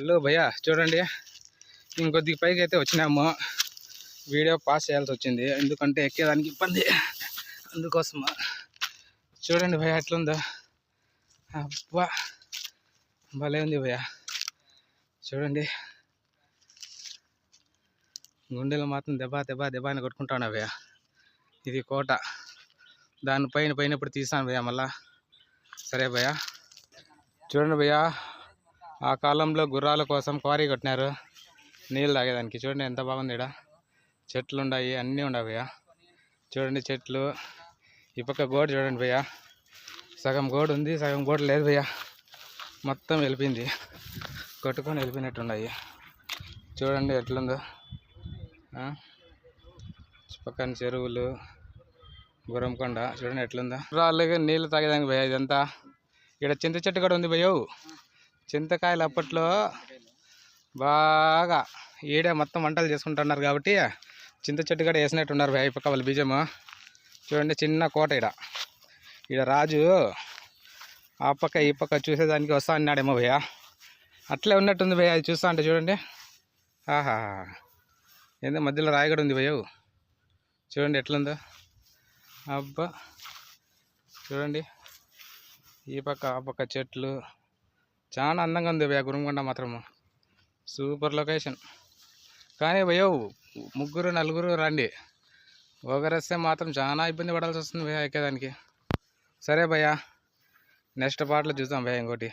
Hello భయ్యా, చూడండి ఇంకొద్ది పైకి అయితే వచ్చినాము. వీడియో పాస్ చేయాల్సి వచ్చింది, ఎందుకంటే ఎక్కేదానికి ఇబ్బంది, అందుకోసము. చూడండి భయ్యా ఎట్లుందో. అబ్బా భలే ఉంది భయ్యా. చూడండి గుండెలు మాత్రం దెబ్బ అని కొట్టుకుంటాను భయ్యా. ఇది కోట, దానిపైన ఇప్పుడు తీసాను భయ్యా మళ్ళా. సరే భయ్యా, చూడండి భయ్యా, ఆ కాలంలో గుర్రాల కోసం క్వారీ కట్టినారు నీళ్ళు తాగేదానికి. చూడండి ఎంత బాగుంది. ఇక్కడ చెట్లు ఉన్నాయి, అన్నీ ఉన్నాయి భయ్యా. చూడండి చెట్లు. ఈ పక్క గోడ చూడండి భయ్యా, సగం గోడ ఉంది, సగం గోడ లేదు భయ్యా. మొత్తం వెళ్ళిపోయింది, కొట్టుకొని వెళ్ళిపోయినట్టున్నాయి. చూడండి ఎట్లుందో. పక్కన చెరువులు, గుర్రంకొండ చూడండి ఎట్లుందో. గుర్రాలకి నీళ్ళు తాగేదానికి భయ్యా ఇదంతా. ఇక్కడ చింత చెట్టు కూడా ఉంది భయ్యో. చింతకాయలు అప్పట్లో బాగా ఈడే మొత్తం వంటలు చేసుకుంటున్నారు కాబట్టి చింత చెట్టు కూడా వేసినట్టున్నారు భయ్యా. ఈ పక్క వాళ్ళ బీజము చూడండి, చిన్న కోట. ఈడ రాజు ఆ పక్క ఈ పక్క చూసేదానికి వస్తా అన్నాడేమో భయ్యా. అట్లే ఉన్నట్టుంది భయ్యా, అది చూస్తా అంటే చూడండి. ఆహా, ఏందో మధ్యలో రాయి కూడా ఉంది భయ్యో. చూడండి ఎట్లుందో. అబ్బా చూడండి, ఈ పక్క ఆ పక్క చెట్లు చాలా అందంగా ఉంది భయ్యా. గుర్రంకొండ మాత్రము సూపర్ లొకేషన్. కానీ భయ్యో 3 4 రండి, ఒకరేస్తే మాత్రం చాలా ఇబ్బంది పడాల్సి వస్తుంది భయ్యా ఎక్కేదానికి. సరే భయ్యా, నెక్స్ట్ పార్ట్లో చూద్దాం భయ్యా ఇంకోటి.